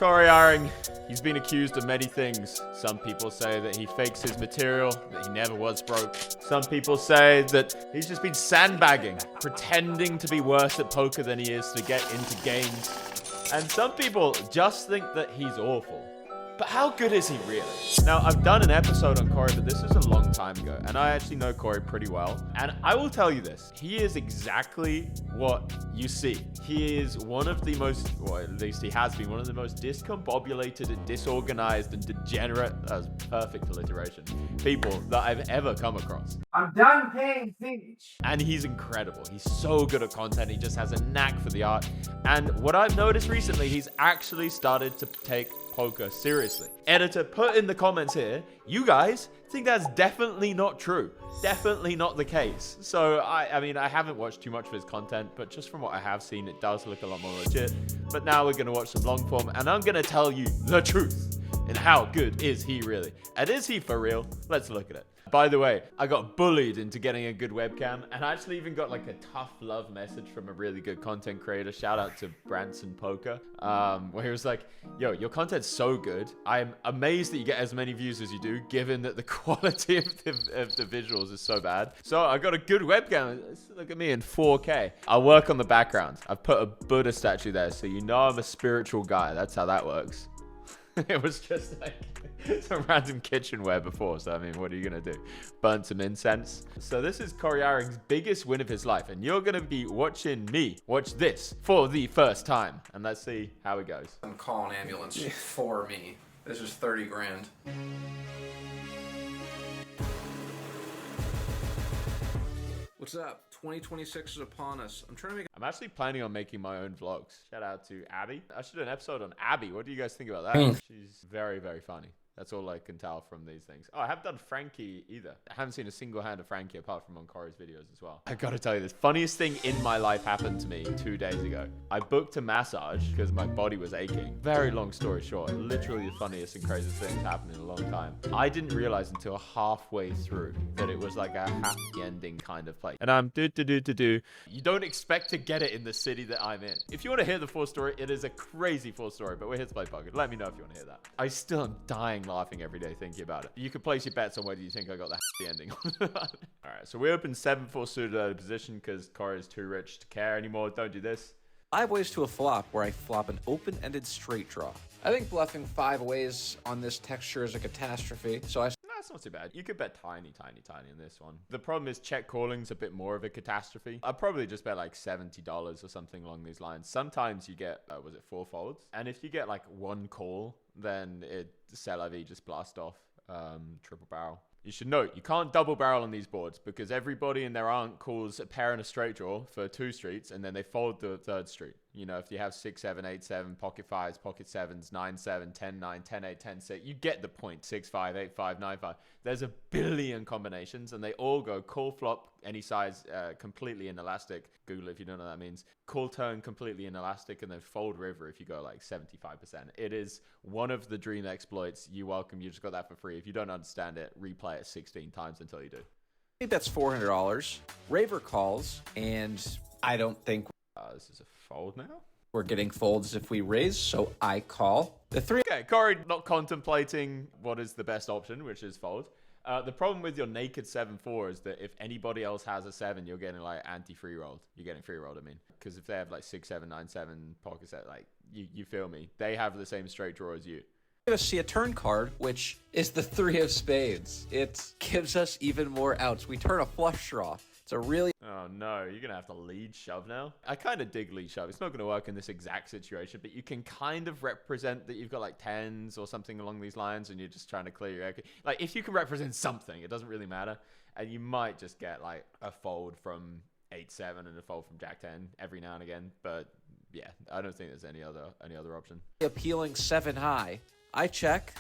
Cory Eyring, he's been accused of many things. Some people say that he fakes his material, that he never was broke. Some people say that he's just been sandbagging, pretending to be worse at poker than he is to get into games. And some people just think that he's awful. But how good is he really? Now, I've done an episode on Cory, but this was a long time ago, and I actually know Cory pretty well. And I will tell you this, he is exactly what you see. He is one of the most, or at least he has been, one of the most discombobulated and disorganized and degenerate, that was perfect alliteration, people that I've ever come across. I'm done paying fees. And he's incredible. He's so good at content. He just has a knack for the art. And what I've noticed recently, he's actually started to take poker seriously. Editor, put in the comments here, you guys think that's definitely not true. Definitely not the case. So, I mean, I haven't watched too much of his content, but just from what I have seen, it does look a lot more legit. But now we're going to watch some long form, and I'm going to tell you the truth. And how good is he really? And is he for real? Let's look at it. By the way, I got bullied into getting a good webcam, and I actually even got like a tough love message from a really good content creator. Shout out to Branson Poker, where he was like, yo, your content's so good. I'm amazed that you get as many views as you do, given that the quality of the visuals is so bad. So I got a good webcam. Look at me in 4K. I'll work on the background. I've put a Buddha statue there, so you know I'm a spiritual guy. That's how that works. It was just like some random kitchenware before, so I mean, what are you gonna do? Burn some incense. So this is Cory Eyring's biggest win of his life, and you're gonna be watching me watch this for the first time, and let's see how it goes. I'm calling ambulance for me. This is 30 grand. What's up? 2026 is upon us. I'm actually planning on making my own vlogs. Shout out to Abby. I should do an episode on Abby. What do you guys think about that? She's very, very funny. That's all I can tell from these things. Oh, I haven't done Frankie either. I haven't seen a single hand of Frankie apart from on Cory's videos as well. I gotta tell you, this funniest thing in my life happened to me 2 days ago. I booked a massage because my body was aching. Very long story short, literally the funniest and craziest thing happened in a long time. I didn't realize until halfway through that it was like a happy ending kind of place. And I'm You don't expect to get it in the city that I'm in. If you want to hear the full story, it is a crazy full story, but we're here to play poker. Let me know if you want to hear that. I still am dying laughing every day thinking about it. You could place your bets on whether you think I got the happy ending. All right, so we open 7-4 suited out of position because Cory is too rich to care anymore. Don't do this. 5 ways to a flop where I flop an open-ended straight draw. I think bluffing 5 ways on this texture is a catastrophe, so That's not too bad. You could bet tiny in this one. The problem is check calling's a bit more of a catastrophe. I'd probably just bet like $70 or something along these lines. Sometimes you get, was it 4 folds? And if you get like 1 call, then c'est la vie, just blast off, triple barrel. You should note, you can't double barrel on these boards because everybody and their aunt calls a pair and a straight draw for 2 streets and then they fold the 3rd street. You know, if you have 6, 7, 8, 7, pocket 5s, pocket 7s, 9, 7, 10, 9, 10, 8, 10, 6, you get the point. 6, 5, 8, 5, 9, 5. There's a billion combinations and they all go call flop, any size, completely inelastic. Google it if you don't know what that means. Call turn, completely inelastic, and then fold river if you go like 75%. It is one of the dream exploits. You're welcome. You just got that for free. If you don't understand it, replay it 16 times until you do. I think that's $400. Raver calls, and I don't think this is a fold now. we're getting folds if we raise, so I call. The 3. Okay, Cory not contemplating what is the best option, which is fold. The problem with your naked 7-4 is that if anybody else has a 7, you're getting like anti-free rolled. You're getting free rolled, I mean. Because if they have like 6, 7, 9, 7 pocket set, like, you feel me. They have the same straight draw as you. We're going to see a turn card, which is the 3 of spades. It gives us even more outs. We turn a flush draw. It's a really... Oh no, you're going to have to lead shove now? I kind of dig lead shove. It's not going to work in this exact situation, but you can kind of represent that you've got like 10s or something along these lines and you're just trying to clear your equity. Like, if you can represent something, it doesn't really matter. And you might just get like a fold from 8-7 and a fold from Jack 10 every now and again. But yeah, I don't think there's any other option. Appealing 7 high. I check.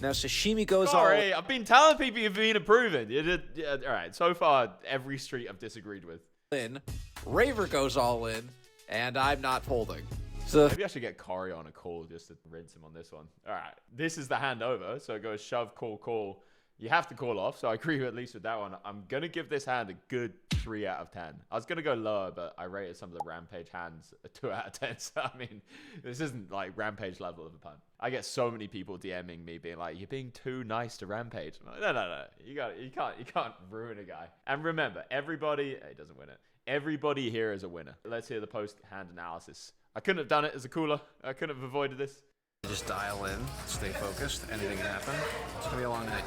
Now sashimi goes Sorry, I've been telling people you've been improving. You did, yeah, all right, so far, every street I've disagreed with. In. Raver goes all in, and I'm not folding. So maybe I should get Cory on a call just to rinse him on this one. All right, this is the hand over, so it goes shove, call, call. You have to call off, so I agree at least with that one. I'm going to give this hand a good 3 out of 10. I was going to go lower, but I rated some of the Rampage hands a 2 out of 10. So, I mean, this isn't like Rampage level of a punt. I get so many people DMing me being like, you're being too nice to Rampage. I'm like, no. You can't ruin a guy. And remember, everybody, he doesn't win it. Everybody here is a winner. Let's hear the post-hand analysis. I couldn't have done it as a cooler. I couldn't have avoided this. Just dial in, stay focused, anything can happen. It's gonna be a long night.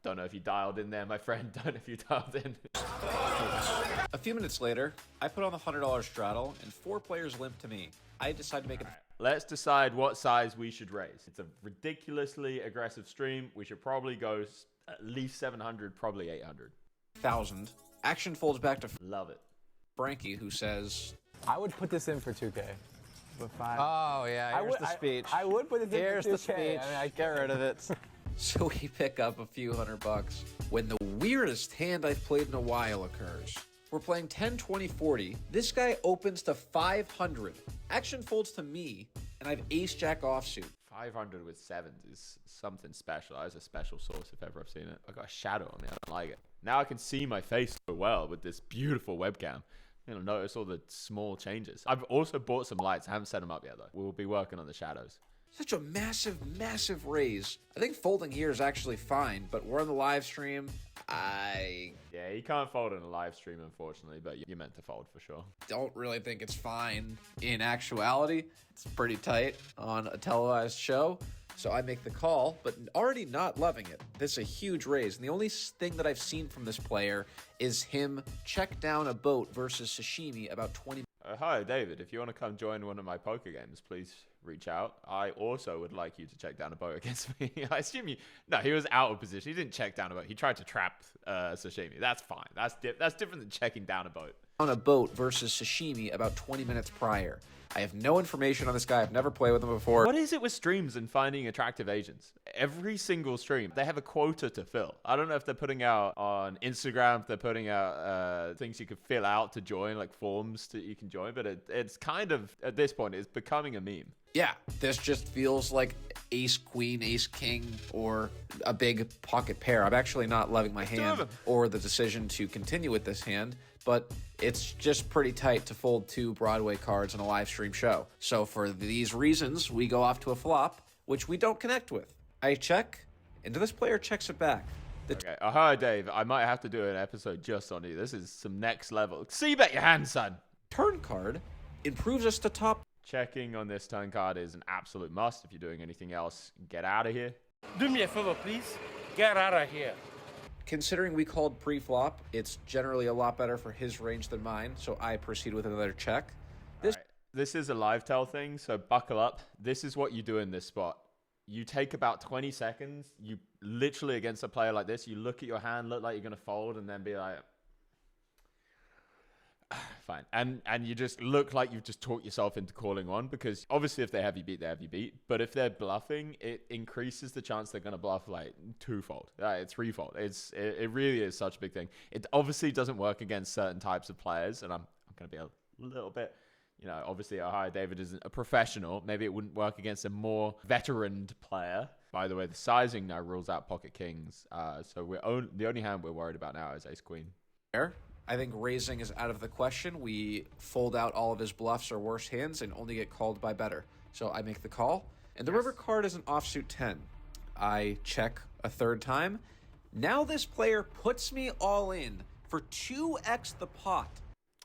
Don't know if you dialed in there, my friend. Don't know if you dialed in. A few minutes later, I put on the $100 straddle, and 4 players limp to me. I decide to make it. Let's decide what size we should raise. It's a ridiculously aggressive stream. We should probably go at least 700, probably 800. 1,000. Action folds back to Love it. Frankie, who says, I would put this in for 2K. But fine. Oh, yeah, here's the speech. I would put it in Here's for 2K. the speech. I mean, I Get rid of it. so we pick up a few $100 when the weirdest hand I've played in a while occurs. We're playing 10, 20, 40. This guy opens to 500. Action folds to me, and I have ace-jack offsuit. 500 with 7s is something special. That is a special sauce if ever I've seen it. I got a shadow on me. I don't like it. Now I can see my face so well with this beautiful webcam. You'll notice all the small changes. I've also bought some lights. I haven't set them up yet, though. We'll be working on the shadows. Such a massive, massive raise. I think folding here is actually fine, but we're on the live stream. Yeah, you can't fold in a live stream, unfortunately, but you're meant to fold for sure. Don't really think it's fine. In actuality, it's pretty tight on a televised show. So I make the call, but already not loving it. This is a huge raise. And the only thing that I've seen from this player is him check down a boat versus sashimi about 20. Hi, David. If you want to come join one of my poker games, please reach out. I also would like you to check down a boat against me. I assume you... No, he was out of position. He didn't check down a boat. He tried to trap sashimi. That's fine. That's different than checking down a boat. On a boat versus sashimi about 20 minutes prior. I have no information on this guy. I've never played with him before. What is it with streams and finding attractive Asians? Every single stream, they have a quota to fill. I don't know if they're putting out on Instagram, if they're putting out things you can fill out to join, like forms that you can join, but it's kind of, at this point, it's becoming a meme. Yeah, this just feels like ace queen, ace king, or a big pocket pair. I'm actually not loving my hand or the decision to continue with this hand, but it's just pretty tight to fold 2 Broadway cards in a live stream show. So for these reasons, we go off to a flop, which we don't connect with. I check, and this player checks it back. Okay, hi Dave, I might have to do an episode just on you. This is some next level. See bet your hand, son. Turn card improves us to top. Checking on this turn card is an absolute must. If you're doing anything else, get out of here. Do me a favor, please. Get out of here. Considering we called pre-flop, it's generally a lot better for his range than mine, so I proceed with another check. This is a live tell thing, so buckle up. This is what you do in this spot. You take about 20 seconds. You literally, against a player like this, you look at your hand, look like you're going to fold, and then be like... Fine. And you just look like you've just talked yourself into calling one, because obviously if they have you beat, they have you beat. But if they're bluffing, it increases the chance they're going to bluff like 2-fold. It's 3-fold. It really is such a big thing. It obviously doesn't work against certain types of players, and I'm going to be a little bit, you know, obviously hi, David isn't a professional. Maybe it wouldn't work against a more veteran player. By the way, the sizing now rules out pocket kings. So the only hand we're worried about now is ace queen. I think raising is out of the question. We fold out all of his bluffs or worse hands and only get called by better. So I make the call. And the river card is an offsuit 10. I check a third time. Now this player puts me all in for 2x the pot.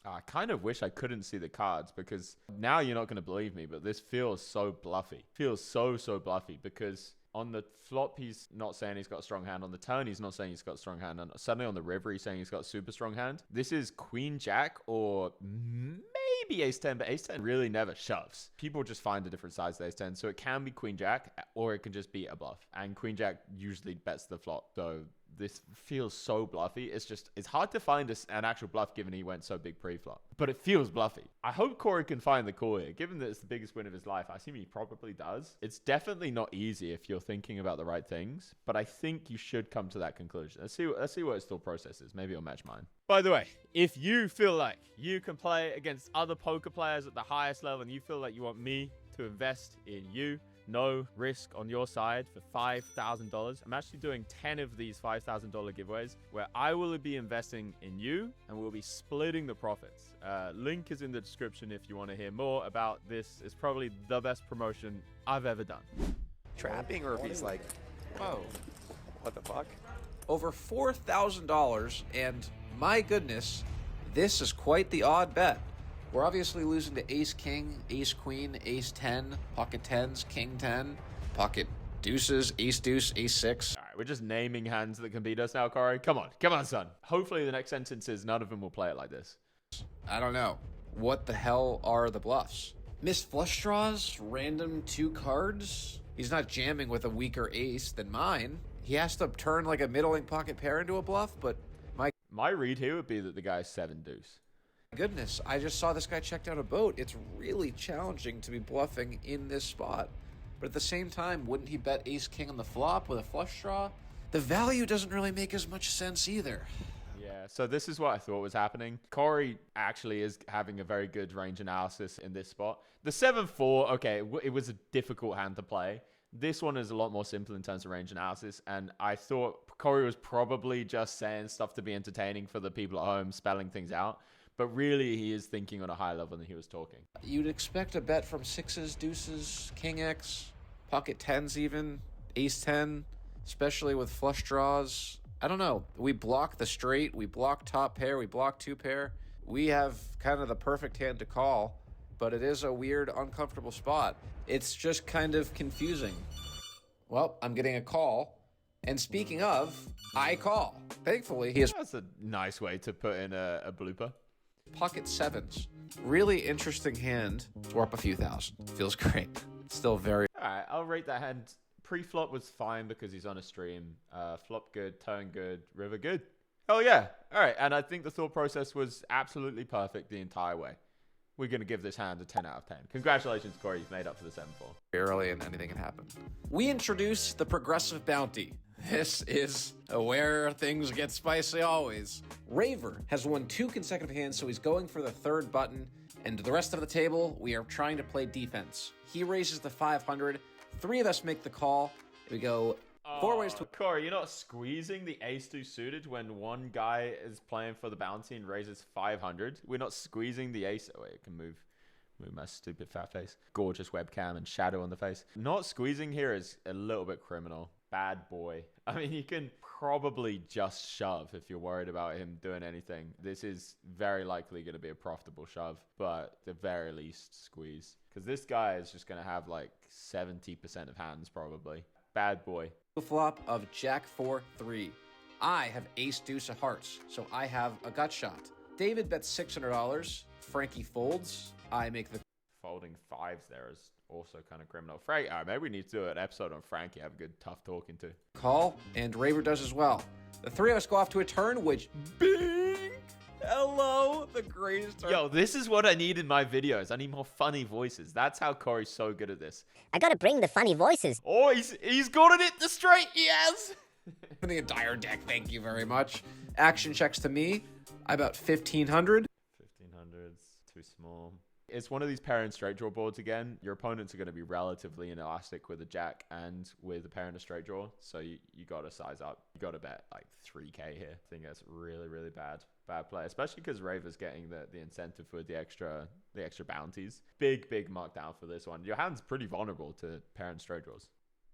I kind of wish I couldn't see the cards, because now you're not going to believe me, but this feels so bluffy. Feels so bluffy, because on the flop, he's not saying he's got a strong hand. On the turn, he's not saying he's got a strong hand. And suddenly on the river, he's saying he's got a super strong hand. This is queen jack or maybe ace 10, but ace 10 really never shoves. People just find a different size to ace 10. So it can be queen jack, or it can just be a bluff. And queen jack usually bets the flop. So this feels so bluffy. It's hard to find an actual bluff given he went so big pre-flop. But it feels bluffy. I hope Cory can find the call here. Given that it's the biggest win of his life, I assume he probably does. It's definitely not easy if you're thinking about the right things, but I think you should come to that conclusion. Let's see what his thought process is. Maybe it'll match mine. By the way, if you feel like you can play against other poker players at the highest level and you feel like you want me to invest in you, no risk on your side for $5,000. I'm actually doing 10 of these $5,000 giveaways where I will be investing in you and we'll be splitting the profits. Link is in the description if you want to hear more about this. It's probably the best promotion I've ever done. Trapping, or if he's like, whoa, what the fuck? Over $4,000, and my goodness, this is quite the odd bet. We're obviously losing to ace king, ace queen, ace 10, pocket 10s, king 10, pocket deuces, ace deuce, ace 6. All right, we're just naming hands that can beat us now, Cory. Come on, son. Hopefully the next sentence is none of them will play it like this. I don't know. What the hell are the bluffs? Missed flush draws, random 2 cards. He's not jamming with a weaker ace than mine. He has to turn like a middling pocket pair into a bluff, but my read here would be that the guy's 7 deuce. Goodness, I just saw this guy checked out a boat. It's really challenging to be bluffing in this spot. But at the same time, wouldn't he bet ace king on the flop with a flush draw? The value doesn't really make as much sense either. Yeah, so this is what I thought was happening. Cory actually is having a very good range analysis in this spot. The 7-4, okay, it was a difficult hand to play. This one is a lot more simple in terms of range analysis, and I thought Cory was probably just saying stuff to be entertaining for the people at home, spelling things out. But really, he is thinking on a higher level than he was talking. You'd expect a bet from 6s, deuces, king X, pocket 10s even, ace 10, especially with flush draws. I don't know. We block the straight, we block top pair, we block 2 pair. We have kind of the perfect hand to call, but it is a weird, uncomfortable spot. It's just kind of confusing. Well, I'm getting a call. And speaking of, I call. Thankfully, he has That's a nice way to put in a blooper. pocket 7s. Really interesting hand. We're up a few thousand. Feels great. Still very... All right, I'll rate that hand. Pre-flop was fine because he's on a stream. Flop good, turn good, river good. Oh yeah. All right, and I think the thought process was absolutely perfect the entire way. We're going to give this hand a 10 out of 10. Congratulations, Cory. You've made up for the 7-4. early and anything can happen. We introduce the progressive bounty. This is where things get spicy always. Raver has won 2 consecutive hands, so he's going for the 3rd button. And the rest of the table, we are trying to play defense. He raises the 500. 3 of us make the call. We go 4 ways to... Cory, you're not squeezing the ace-2 suited when one guy is playing for the bounty and raises 500. We're not squeezing the ace... Oh, wait, it can move my stupid fat face. Gorgeous webcam and shadow on the face. Not squeezing here is a little bit criminal. Bad boy. I mean, you can probably just shove if you're worried about him doing anything. This is very likely going to be a profitable shove, but at the very least, squeeze. Because this guy is just going to have like 70% of hands probably. Bad boy. flop of Jack 4-3. I have ace deuce of hearts, so I have a gut shot. David bets $600. Frankie folds. I make the... Folding 5s there is also kind of criminal. Frank, maybe we need to do an episode on Frankie. Have a good tough talking to. call, and Raver does as well. The 3 of us go off to a turn, which... Bing! Hello, the greatest turn. Yo, this is what I need in my videos. I need more funny voices. That's how Cory's so good at this. I gotta bring the funny voices. Oh, he's got it the straight. He has. Opening a dire deck, thank you very much. Action checks to me. I about 1,500. 1500's too small. It's one of these pair and straight draw boards again. Your opponents are going to be relatively inelastic with a jack and with a pair and a straight draw. So you got to size up. You got to bet like 3K here. I think that's really, really bad play, especially because Raver's getting the incentive for the extra bounties. Big markdown for this one. Your hand's pretty vulnerable to pair and straight draws.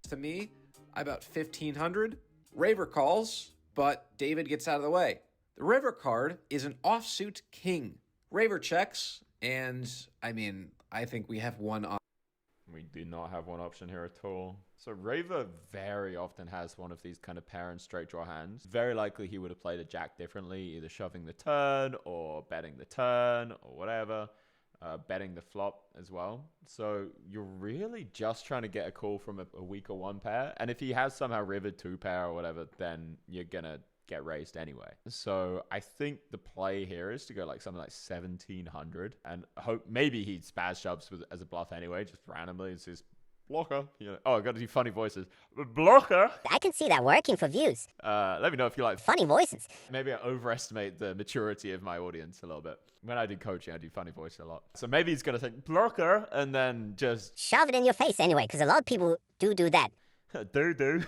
To me, I about 1,500. Raver calls, but David gets out of the way. The River card is an offsuit king. Raver checks, and I mean, I think we have one option. We do not have one option here at all. So Raver very often has one of these kind of pair and straight draw hands. Very likely he would have played a jack differently, either shoving the turn or betting the turn or whatever. Betting the flop as well. So you're really just trying to get a call from a weaker 1 pair. And if he has somehow rivered 2 pair or whatever, then you're going to get raised anyway. So I think the play here is to go like something like 1,700 and hope maybe he spaz shoves as a bluff anyway, just randomly. It's his Blocker. You know, oh, I got to do funny voices. Blocker. I can see that working for views. Let me know if you like Funny voices. Maybe I overestimate the maturity of my audience a little bit. When I do coaching, I do funny voice a lot. So maybe he's going to think blocker and then just Shove it in your face anyway, because a lot of people do that. do.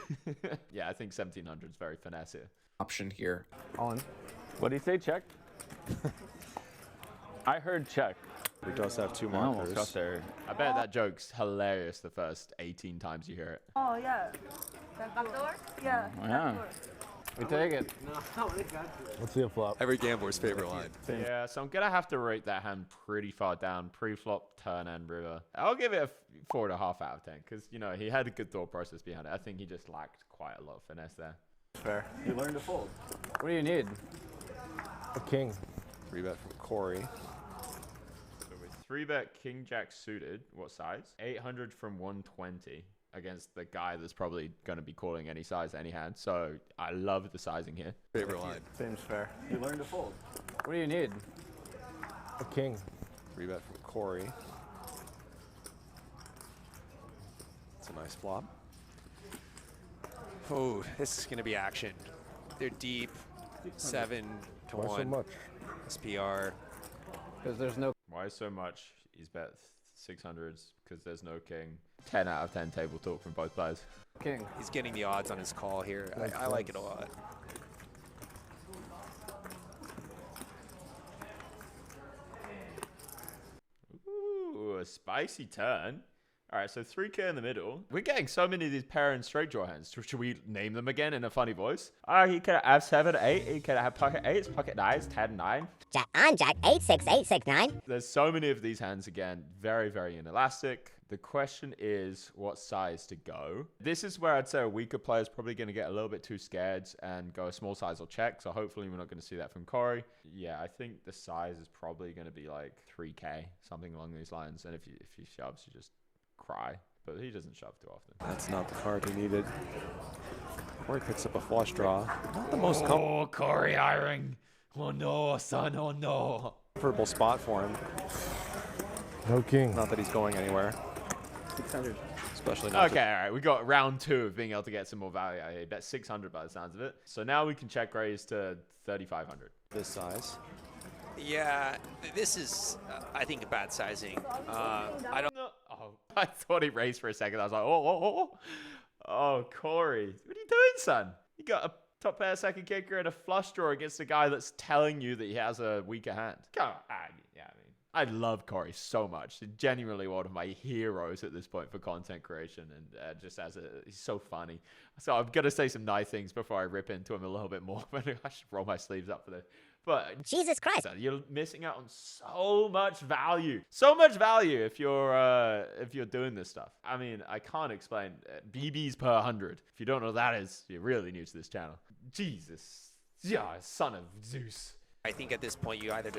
Yeah, I think 1700 is very finesse here. Option here. All in. What do you say, check? I heard check. He does have two I almost markers. got there. I bet that joke's hilarious the first 18 times you hear it. Oh, yeah. Backdoor? Yeah. Yeah. We take it. Let's see a flop. Every gambler's favorite line. Yeah, so I'm going to have to rate that hand pretty far down. Pre-flop, turn, and river. I'll give it a 4.5 out of 10 because, you know, he had a good thought process behind it. I think he just lacked quite a lot of finesse there. Fair. You learned to fold. What do you need? A king. 3-bet from Cory. So with 3-bet king jack suited, what size? 800 from 120 against the guy that's probably going to be calling any size, any hand. So I love the sizing here. Favorite line. Seems fair. You learned to fold. What do you need? A king. 3-bet from Cory. It's a nice flop. Oh, this is going to be action. They're deep. 7 to 1. SPR. Because there's no. Why so much? He's bet 600s because there's no king. 10 out of 10 table talk from both players. King. He's getting the odds on his call here. I like it a lot. Ooh, a spicy turn. All right, so 3K in the middle. We're getting so many of these pair and straight draw hands. Should we name them again in a funny voice? He could have 7, 8. He could have pocket 8s, pocket 9s, 10, 9. Jack on Jack 8 6 8 6 9. There's so many of these hands again. Very, very inelastic. The question is what size to go. This is where I'd say a weaker player is probably going to get a little bit too scared and go a small size or check. So hopefully we're not going to see that from Cory. Yeah, I think the size is probably going to be like 3K, something along these lines. And if he shoves, you just cry. But he doesn't shove too often. That's not the card he needed. Cory picks up a flush draw. Not the most Cory Eyring. Oh no, son, oh no. comfortable spot for him. No king. Not that he's going anywhere. 600. Especially not. Okay, all right. We got round 2 of being able to get some more value out here. Bet 600 by the sounds of it. So now we can check raise to 3,500. This size. Yeah, this is, I think, a bad sizing. I don't. No. Oh, I thought he raised for a second. I was like, oh, Cory. What are you doing, son? You got a top pair second kicker and a flush draw against a guy that's telling you that he has a weaker hand. Come on. I love Cory so much. He's genuinely one of my heroes at this point for content creation, and he's so funny. So I'm gonna say some nice things before I rip into him a little bit more. But I should roll my sleeves up for this. But Jesus Christ, you're missing out on so much value. So much value if you're doing this stuff. I mean, I can't explain. BBs per 100. If you don't know what that is, you're really new to this channel. Jesus, yeah, son of Zeus. I think at this point you either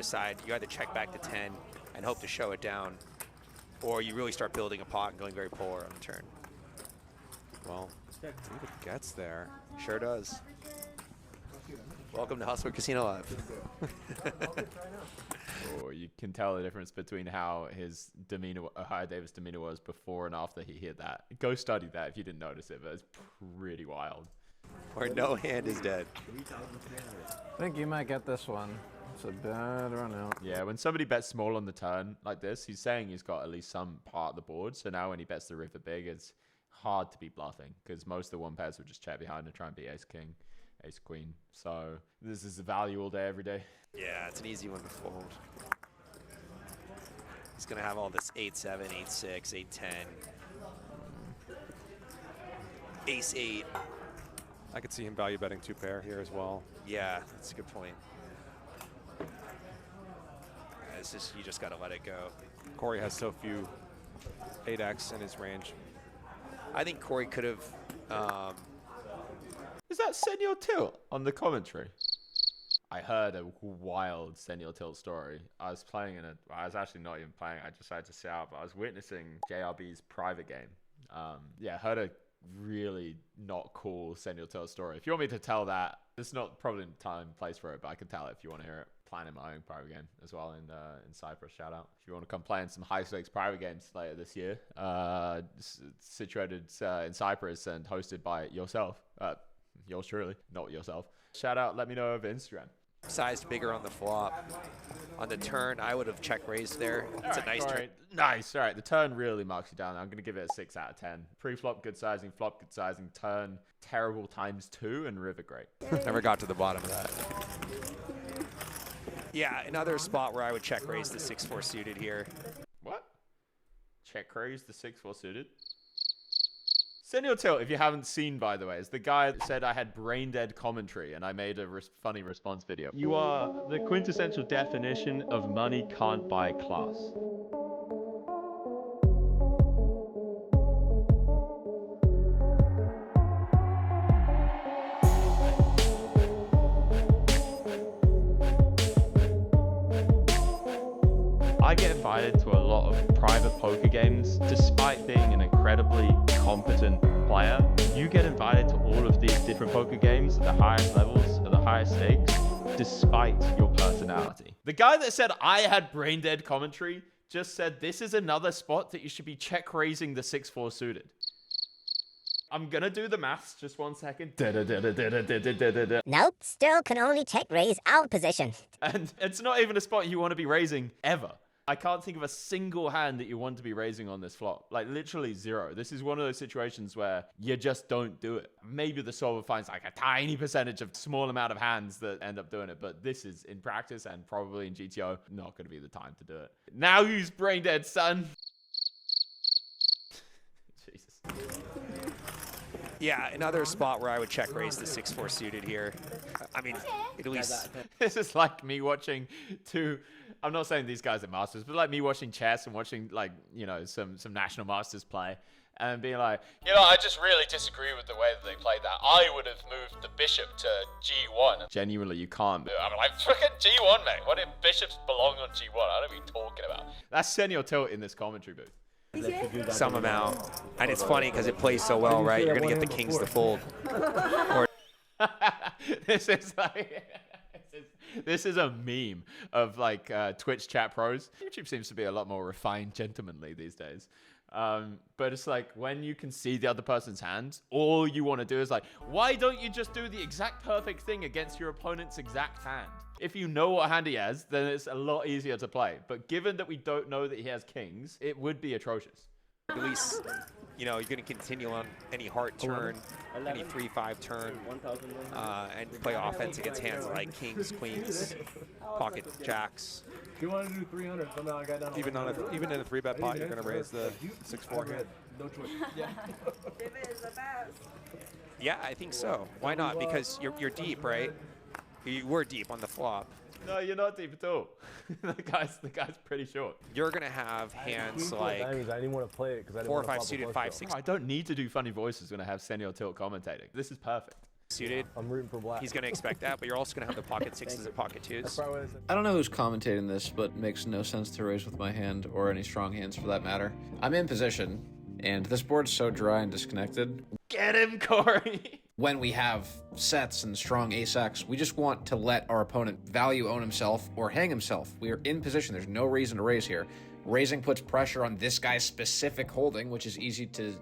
check back to 10 and hope to show it down, or you really start building a pot and going very polar on the turn. Well, David gets there. Sure does. Welcome to Hustler Casino Live. Oh, you can tell the difference between how his demeanor, how Davis' demeanor was before and after he hit that. Go study that if you didn't notice it, but it's pretty wild. Where no hand is dead. I think you might get this one. It's a bad run out. Yeah, when somebody bets small on the turn like this, he's saying he's got at least some part of the board. So now when he bets the river big, it's hard to be bluffing because most of the one pairs will just check behind and try and beat ace king, ace queen. So this is the value all day, every day. Yeah, it's an easy one to fold. He's going to have all this 8-7, 8-6, 8-10, ace-8. I could see him value betting 2 pair here as well. Yeah, that's a good point. It's just, you just got to let it go. Cory has so few 8x in his range. I think Cory could have. Is that Senor Tilt on the commentary? I heard a wild Senor Tilt story. I was actually not even playing. I decided to sit out, but I was witnessing JRB's private game. Yeah, heard a really not cool Senor Tilt story. If you want me to tell that, it's not probably the time and place for it, but I can tell it if you want to hear it. planning my own private game as well in Cyprus. Shout out if you want to come play in some high stakes private games later this year. Situated in Cyprus and hosted by yourself, yours truly, not yourself. Shout out. Let me know over Instagram. Sized bigger on the flop. On the turn, I would have check raised there. It's a nice turn. Nice. All right. The turn really marks you down. I'm going to give it a 6 out of 10. Pre-flop, good sizing. Flop, good sizing. Turn, terrible ×2. And river, great. Never got to the bottom of that. Yeah, another spot where I would check raise the 6-4 suited here. What? Check raise the 6-4 suited? Senor Tilt, if you haven't seen, by the way, is the guy that said I had brain dead commentary and I made a funny response video. You are the quintessential definition of money can't buy class. I get invited to a lot of private poker games, despite being an incredibly competent player. You get invited to all of these different poker games at the highest levels, at the highest stakes, despite your personality. The guy that said I had brain dead commentary just said this is another spot that you should be check raising the 6-4 suited. I'm gonna do the maths, just 1 second. Nope, still can only check raise out position. And it's not even a spot you want to be raising ever. I can't think of a single hand that you want to be raising on this flop. Like literally zero. This is one of those situations where you just don't do it. Maybe the solver finds like a tiny percentage of small amount of hands that end up doing it. But this is in practice and probably in GTO, not going to be the time to do it. Now who's brain dead, son? Jesus. Yeah, another spot where I would check raise the 6-4 suited here. I mean, at least. This is like me watching I'm not saying these guys are masters, but like me watching chess and watching like, you know, some national masters play and being like, you know, I just really disagree with the way that they played that. I would have moved the bishop to G1. Genuinely, you can't. I'm like, frickin' G1, mate. What if bishops belong on G1? I don't know what you're talking about. That's Senor Tilt in this commentary booth. Some amount. And it's funny because it plays so well, right? You're going to get the kings to fold. Or This is like... This is a meme of like Twitch chat pros. YouTube seems to be a lot more refined, gentlemanly these days. But it's like when you can see the other person's hands, all you want to do is like, why don't you just do the exact perfect thing against your opponent's exact hand? If you know what hand he has, then it's a lot easier to play. But given that we don't know that he has kings, it would be atrocious. at least, you know, you're going to continue on any heart turn, any 3-5 turn, and play offense against hands like kings, queens, pocket jacks. If you want to do 300, somehow I got down. Even in a 3-bet pot, you're going to raise the 6-4 hand. No choice. Yeah. David is the best. Yeah, I think so. Why not? Because you're deep, right? You were deep on the flop. No, you're not deep at all. the guy's pretty short. You're gonna have hands like I didn't want to play it because I didn't 4 or want to 5 suited, 5, 6. I don't need to do funny voices when I have Senor Tilt commentating. This is perfect. Suited. I'm rooting for black. He's gonna expect that, but you're also gonna have the pocket 6s and pocket 2s. I don't know who's commentating this, but it makes no sense to raise with my hand or any strong hands for that matter. I'm in position, and this board's so dry and disconnected. Get him, Cory! When we have sets and strong ace-x, we just want to let our opponent value own himself or hang himself. We are in position. There's no reason to raise here. Raising puts pressure on this guy's specific holding, which is easy to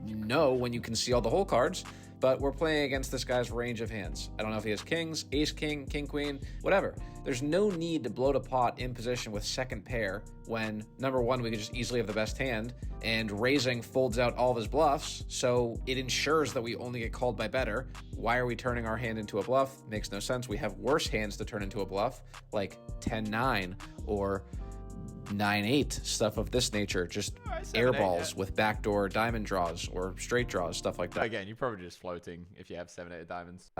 know when you can see all the hole cards, but we're playing against this guy's range of hands. I don't know if he has kings, ace king, king queen, whatever. There's no need to bloat a pot in position with second pair when, number one, we could just easily have the best hand, and raising folds out all of his bluffs, so it ensures that we only get called by better. Why are we turning our hand into a bluff? Makes no sense. We have worse hands to turn into a bluff, like 10-9 or 9-8, stuff of this nature, just air balls with backdoor diamond draws or straight draws, stuff like that. Again, you're probably just floating if you have 7-8 diamonds.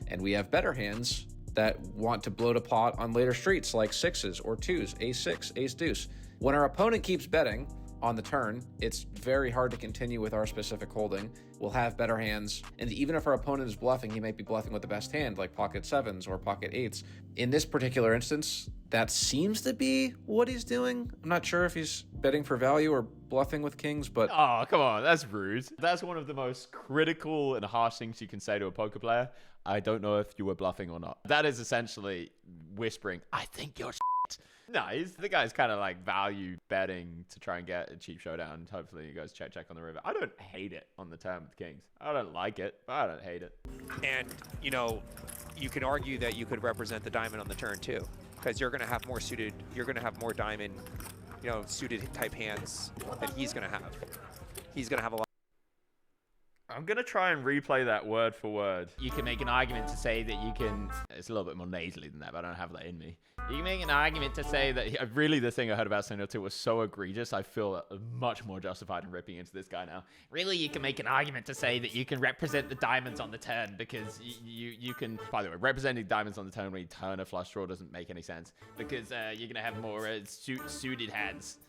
And we have better hands that want to bloat a pot on later streets like 6s or 2s, ace 6, ace deuce. When our opponent keeps betting on the turn, it's very hard to continue with our specific holding. We'll have better hands, and even if our opponent is bluffing, he might be bluffing with the best hand, like pocket 7s or pocket 8s. In this particular instance, that seems to be what he's doing. I'm not sure if he's betting for value or bluffing with kings, but Oh, come on. That's rude. That's one of the most critical and harsh things you can say to a poker player. I don't know if you were bluffing or not. That is essentially whispering, I think you're shit. No, the guy's kind of like value betting to try and get a cheap showdown. Hopefully you guys check on the river. I don't hate it on the turn with kings. I don't like it, but I don't hate it. And, you know, you can argue that you could represent the diamond on the turn too, because you're going to have more suited, you're going to have more diamond, you know, suited type hands that he's going to have. He's going to have a lot. I'm going to try and replay that word for word. You can make an argument to say that you can... It's a little bit more nasally than that, but I don't have that in me. You can make an argument to say that... Really, the thing I heard about Senor Tilt was so egregious, I feel much more justified in ripping into this guy now. Really, you can make an argument to say that you can represent the diamonds on the turn because you can... By the way, representing diamonds on the turn when you turn a flush draw doesn't make any sense because you're going to have more suited hands.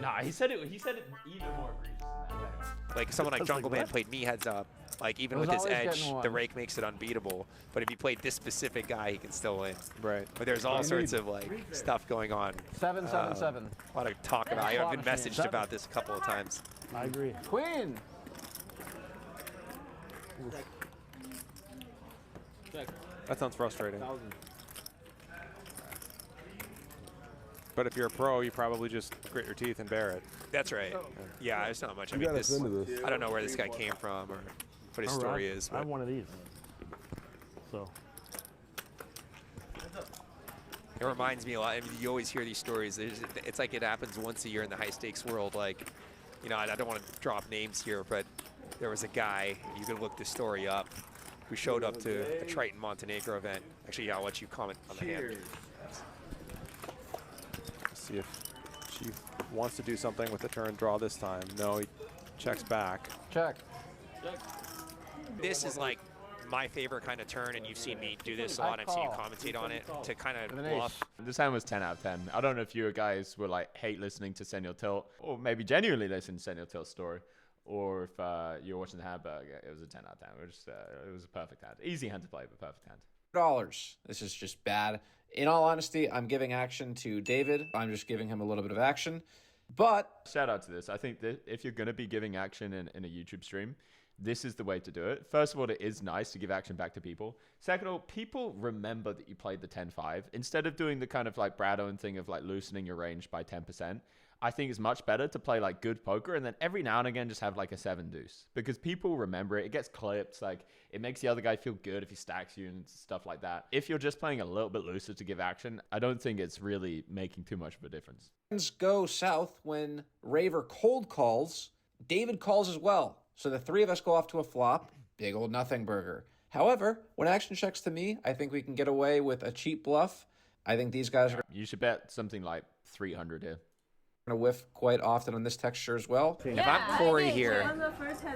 No, he said it even more egregious than that. Like someone like Jungle Man played me heads up. Like even with his edge, the rake makes it unbeatable. But if you played this specific guy, he can still win. Right. But there's all sorts of like stuff going on. 777. A lot of talk about. I've been messaged about this a couple of times. I agree. Queen. That sounds frustrating. But if you're a pro, you probably just grit your teeth and bear it. That's right. Yeah, there's not much. I mean, this. I don't know where this guy came from or what his story is. I have one of these. So. It reminds me a lot. I mean, you always hear these stories. It's like it happens once a year in the high stakes world. Like, you know, I don't want to drop names here, but there was a guy, you can look this story up, who showed up to a Triton Montenegro event. Actually, yeah, I'll let you comment on the hand. Let's see if Chief wants to do something with the turn draw this time. No, he checks back. Check. This is like my favorite kind of turn, and you've seen me do this a lot. I've seen you commentate on it to kind of bluff. This hand was 10 out of 10. I don't know if you guys were like hate listening to Senor Tilt, or maybe genuinely listening to Senor Tilt's story, or if you're watching the hand, but it was a 10 out of 10. It was a perfect hand. Easy hand to play, but perfect hand. $. This is just bad. In all honesty, I'm giving action to David. I'm just giving him a little bit of action. But shout out to this. I think that if you're going to be giving action in a YouTube stream, this is the way to do it. First of all, it is nice to give action back to people. Second of all, people remember that you played the 10-5. Instead of doing the kind of like Brad Owen thing of like loosening your range by 10%, I think it's much better to play like good poker and then every now and again just have like a 7 deuce because people remember it. It gets clipped. Like it makes the other guy feel good if he stacks you and stuff like that. If you're just playing a little bit looser to give action, I don't think it's really making too much of a difference. things go south when Raver cold calls. David calls as well. So the three of us go off to a flop. Big old nothing burger. However, when action checks to me, I think we can get away with a cheap bluff. I think these guys are You should bet something like 300 here. going to whiff quite often on this texture as well. If I'm Cory here,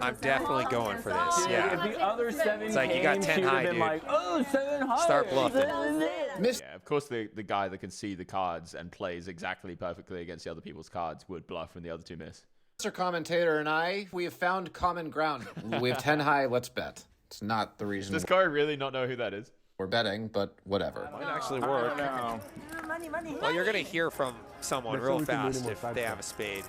I'm definitely going for this. Yeah. If the other 7 It's like you got 10 high, dude. like, oh, 7 high. Start bluffing. Yeah, of course, the guy that can see the cards and plays exactly perfectly against the other people's cards would bluff when the other two miss. Mr. Commentator and I, we have found common ground. We have 10 high, let's bet. It's not the reason Does Cory really not know who that is? we're betting, but whatever. Might actually work. Well, you're going to hear from someone real fast if they have a spade.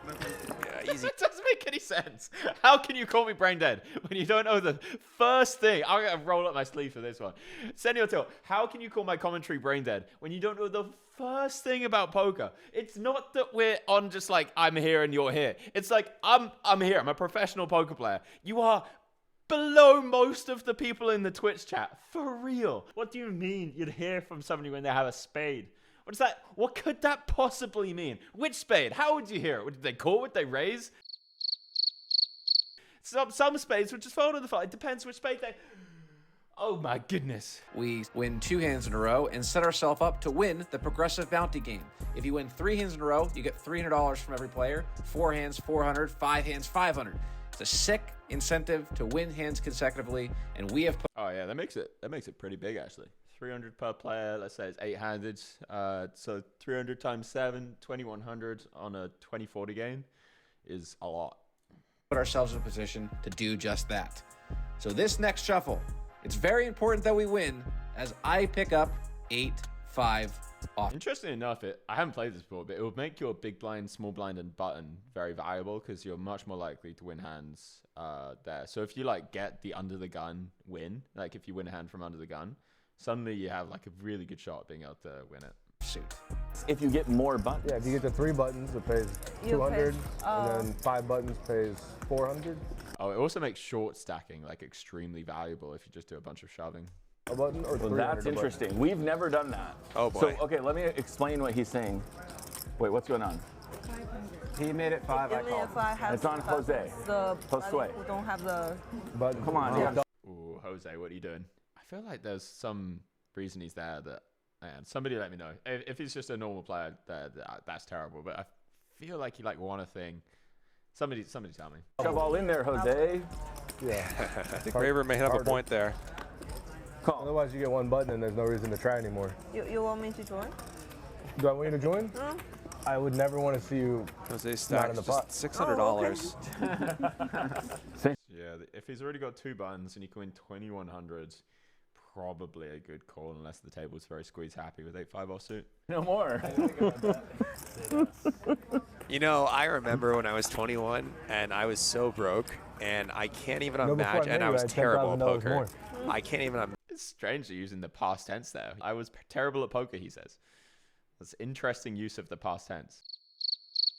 Yeah, easy. It doesn't make any sense. How can you call me brain dead when you don't know the first thing? I'm going to roll up my sleeve for this one. Senor Tilt, how can you call my commentary brain dead when you don't know the first thing about poker? It's not that we're on just like, I'm here and you're here. It's like, I'm here. I'm a professional poker player. You are below most of the people in the Twitch chat. For real. What do you mean you'd hear from somebody when they have a spade? What is that? What could that possibly mean? Which spade? How would you hear it? Did they call? Would they raise? Some spades would just fold in the flop. It depends which spade they... Oh my goodness. We win 2 hands in a row and set ourselves up to win the progressive bounty game. If you win 3 hands in a row, you get $300 from every player. 4 hands, $400. 5 hands, $500. It's a sick incentive to win hands consecutively, and we have put... Oh yeah, that makes it pretty big actually. 300 per player. Let's say it's 8-handed. So 300 times 7, 2100 on a 20-40 game is a lot. Put ourselves in a position to do just that. So this next shuffle, it's very important that we win as I pick up 8-5 off. Interesting enough, I haven't played this before, but it would make your big blind, small blind, and button very valuable because you're much more likely to win hands there. So if you like get the under the gun win, like if you win a hand from under the gun, suddenly you have like a really good shot at being able to win it. Shoot. If you get more buttons. Yeah, if you get the 3 buttons, it pays 200, and then 5 buttons pays 400. Oh, it also makes short stacking like extremely valuable if you just do a bunch of shoving. A button or Well, that's interesting. We've never done that. Oh boy. So, okay, let me explain what he's saying. Wait, what's going on? He made it 5. I called. It's on Jose. Josue. Who don't have the Button. Come on. Yeah. Ooh, Jose, what are you doing? I feel like there's some reason he's there that, man, somebody let me know. If he's just a normal player, that's terrible. But I feel like he like won a thing. Somebody tell me. Shove all in there, Jose. Yeah. I think Raver may have a point there. Call. Otherwise, you get 1 button and there's no reason to try anymore. You want me to join? Do I want you to join? No. I would never want to see you Jose not in stacks the just pot. $600. Yeah, if he's already got 2 buttons and he can win 2100, probably a good call unless the table's very squeeze happy with 8-5 offsuit. No more. You know, I remember when I was 21 and I was so broke and I can't even imagine, and I was terrible at poker. I can't even imagine. It's strange they're using the past tense there. I was terrible at poker, he says. That's interesting use of the past tense.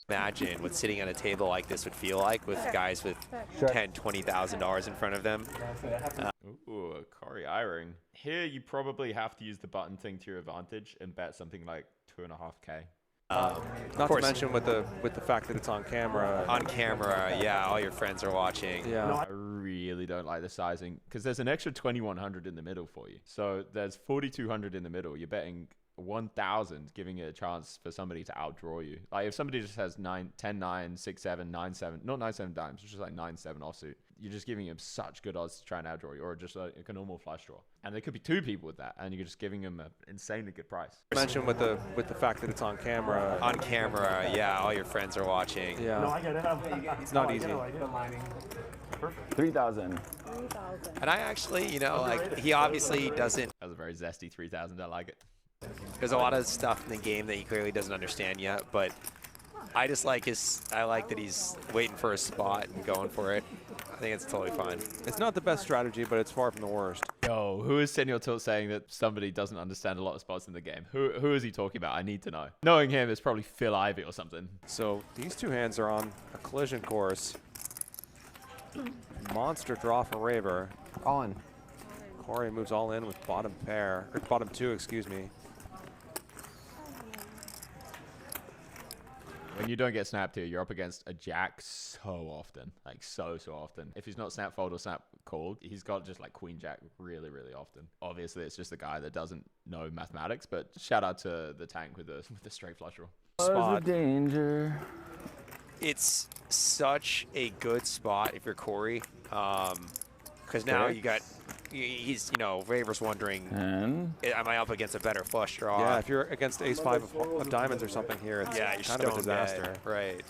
Imagine what sitting at a table like this would feel like with guys with $10,000-$20,000 in front of them. Ooh, Cory Eyring. Here you probably have to use the button thing to your advantage and bet something like 2.5K. Not to mention with the fact that it's on camera. On camera, yeah, all your friends are watching. Yeah. I really don't like the sizing because there's an extra 2,100 in the middle for you. So there's 4,200 in the middle. You're betting 1,000, giving it a chance for somebody to outdraw you. Like if somebody just has 9, 10, 9, 6, 7, 9, 7, not 9, 7 dimes, it's just like 9, 7 offsuit. You're just giving him such good odds to try and outdraw you, or just like a normal flush draw. And there could be 2 people with that, and you're just giving them an insanely good price. Mention with the fact that it's on camera. On camera, yeah, all your friends are watching. Yeah. No, I get it. It's not easy. 3,000. And I actually, you know, like he obviously doesn't. That was a very zesty 3,000. I like it. There's a lot of stuff in the game that he clearly doesn't understand yet, but I just like I like that he's waiting for a spot and going for it. I think it's totally fine. It's not the best strategy, but it's far from the worst. Yo, who is Senor Tilt saying that somebody doesn't understand a lot of spots in the game? Who is he talking about? I need to know. Knowing him, it's probably Phil Ivey or something. So these 2 hands are on a collision course. Monster draw for Raver. All in. Cory moves all in with bottom pair, or bottom 2, excuse me. When you don't get snapped here, you're up against a jack so often. Like so often. If he's not snap fold or snap called, he's got just like queen jack really often. Obviously, it's just a guy that doesn't know mathematics, but shout out to the tank with the straight flush draw. Spot. Danger. It's such a good spot if you're Cory, because now you got. He's, you know, Raver's wondering, am I up against a better flush draw? Yeah, if you're against ace-5 of diamonds or something here, it's yeah, you're kind of a disaster. Dead. Right.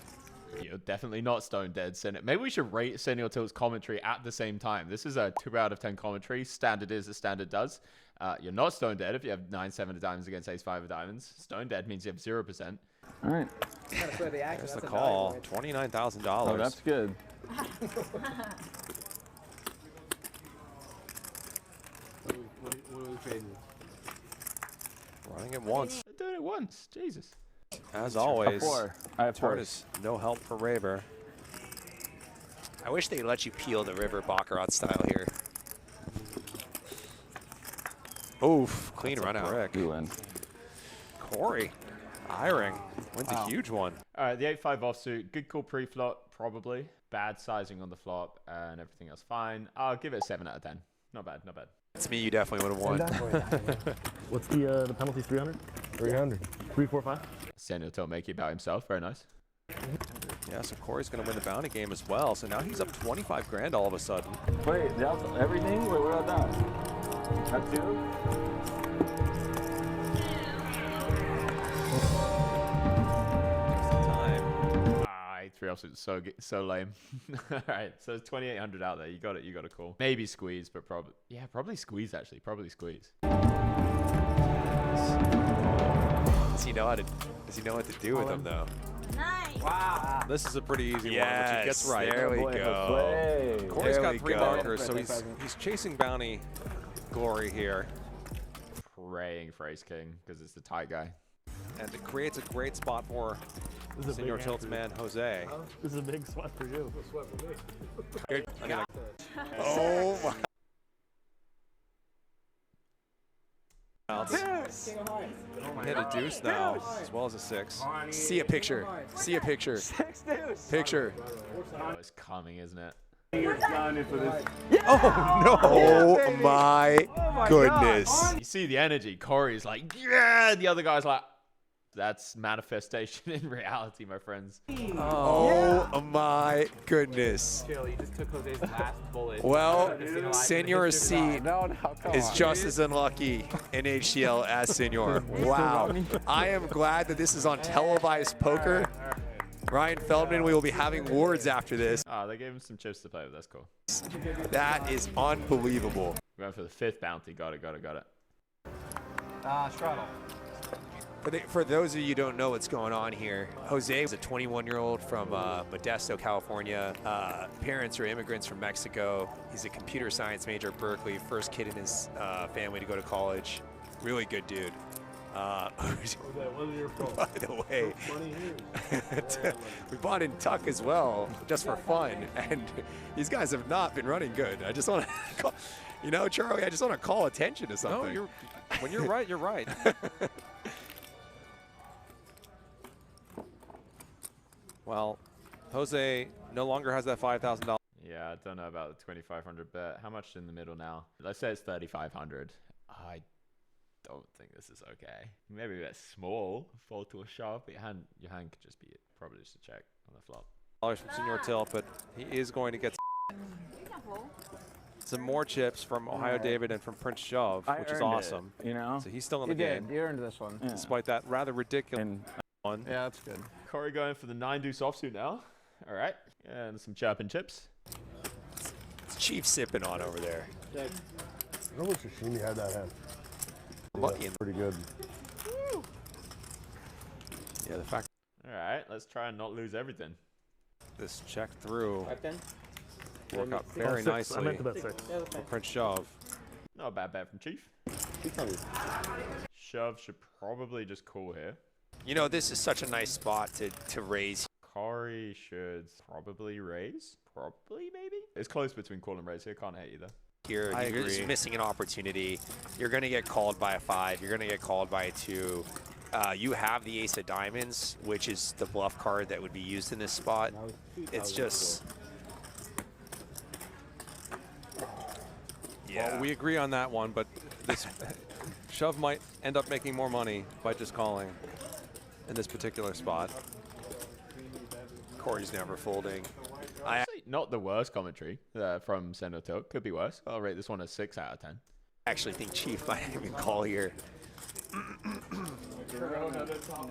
You're definitely not stone dead, Senor. Maybe we should rate Senor Tilt's commentary at the same time. This is a 2 out of 10 commentary. Standard is as standard does. You're not stone dead if you have 9-7 of diamonds against ace-5 of diamonds. Stone dead means you have 0%. All right. There's the call. $29,000. Oh, that's good. What are we trading? Running it once. They're doing it once. Jesus. As always, I have 4. is no help for Raver. I wish they let you peel the River Baccarat style here. Oof, clean run out. You win. Cory, Eyring wins a huge one. All right, the 8-5 offsuit. Good call pre-flop, probably. Bad sizing on the flop, and everything else fine. I'll give it a 7 out of 10. Not bad, not bad. It's me, you definitely would have won. What's the penalty? 300? 300. 3, 4, 5? Senor Tilt make it about himself. Very nice. Yeah, so Cory's going to win the bounty game as well. So now he's up 25 grand all of a sudden. Wait, that's everything? Wait, what about that? That too? Three offsuit so lame. All right, so it's 2,800 out there. You got it. You got a call. Maybe squeeze, but probably squeeze actually. Probably squeeze. Does he know how to? Does he know what to do with them though? Nice. Wow. This is a pretty easy one, which he gets right. There we go. Cory's There got we 3 go. markers, so he's chasing bounty glory here. Praying for ace king because it's the tight guy. And it creates a great spot for Senor Tilt's man, Jose. This is a big sweat for you. Oh my. Hit a deuce now, as well as a 6. See a picture. See a picture. Picture. Oh, it's coming, isn't it? Oh my goodness. You see the energy. Cory's like, yeah. The other guy's like, that's manifestation in reality, my friends. Oh my goodness. You just took Jose's last bullet. Well, Senor C is just as unlucky in HCL as Senor. Wow. I am glad that this is on televised poker. Ryan Feldman, we will be having words after this. Oh, they gave him some chips to play with. That's cool. That is unbelievable. We're going for the 5th bounty. Got it. Straddle. For those of you who don't know what's going on here, Jose is a 21-year-old from Modesto, California. Parents are immigrants from Mexico. He's a computer science major at Berkeley. First kid in his family to go to college. Really good dude. By the way, we bought in Tuck as well, just for fun, and these guys have not been running good. I just want to call, Charlie, I just want to call attention to something. No, when you're right, you're right. Well, Jose no longer has that $5,000. Yeah, I don't know about the 2,500 bet. How much in the middle now? Let's say it's 3,500. I don't think this is okay. Maybe that's small. Fold to a shove. But your hand could just be probably just a check on the flop. From Senor Tilt, but he is going to get some more chips from Ohio David and from Prince Shove, which is awesome. So he's still in the game. You earned this one. Despite that rather ridiculous one. Yeah, that's good. Cory going for the 9-deuce offsuit now. All right. And some chirping chips. It's Chief sipping on over there. I don't wish Sashimi had that hand. Lucky and pretty good. Yeah, the fact. All right. Let's try and not lose everything. This check through work out very nicely. I meant to bet 6. For Prince Shove. Not a bad bet from Chief. Shove should probably just call here. This is such a nice spot to raise. Cory should probably raise. Probably, maybe. It's close between call and raise here. Can't hate either. Here, you're just missing an opportunity. You're going to get called by a 5. You're going to get called by a 2. You have the ace of diamonds, which is the bluff card that would be used in this spot. It's just... Yeah. Well, we agree on that one, but this Shove might end up making more money by just calling in this particular spot. Cory's never folding. Not the worst commentary from Senor Tilt. Could be worse. I'll rate this one a 6 out of 10. I actually think Chief might even call here.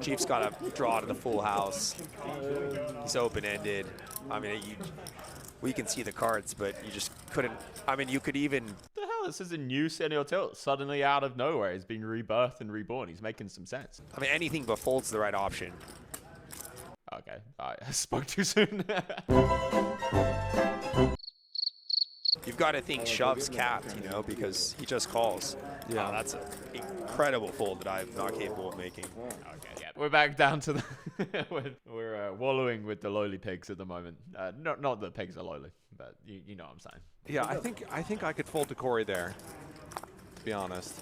Chief's got a draw to the full house. He's open-ended. I mean, we can see the cards, but you just couldn't. I mean, you could even. What the hell? This is a new Senor Tilt. Suddenly out of nowhere, he's been rebirthed and reborn. He's making some sense. I mean, anything but fold's the right option. Okay, I spoke too soon. You've got to think Shove's capped, because he just calls. Yeah, that's an incredible fold that I'm not capable of making. Okay, yeah, we're back down to the. we're wallowing with the lowly pigs at the moment. Not that pigs are lowly, but you know what I'm saying. Yeah, I think I could fold to Cory there. To be honest,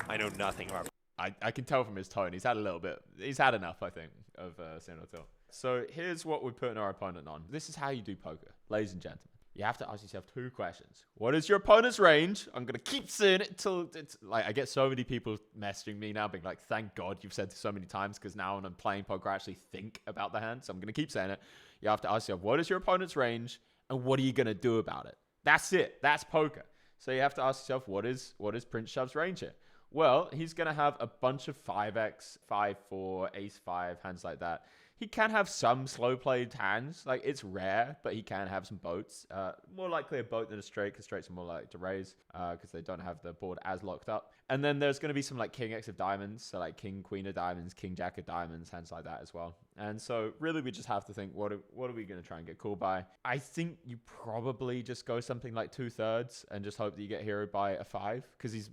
I know nothing about. I can tell from his tone. He's had a little bit. He's had enough, I think, of Senor Tilt. So here's what we're putting our opponent on. This is how you do poker, ladies and gentlemen. You have to ask yourself 2 questions. What is your opponent's range? I'm going to keep saying it until it's like I get so many people messaging me now being like, thank God you've said this so many times because now when I'm playing poker, I actually think about the hand. So I'm going to keep saying it. You have to ask yourself, what is your opponent's range and what are you going to do about it? That's it. That's poker. So you have to ask yourself, what is Prince Shove's range here? Well, he's going to have a bunch of 5x, 5-4, ace-5, hands like that. He can have some slow played hands. Like, it's rare, but he can have some boats. More likely a boat than a straight, because straights are more likely to raise because they don't have the board as locked up. And then there's going to be some like king X of diamonds, so like king queen of diamonds, king jack of diamonds, hands like that as well. And so really we just have to think, what are we going to try and get called by? I think you probably just go something like 2/3 and just hope that you get hero by a 5, because he's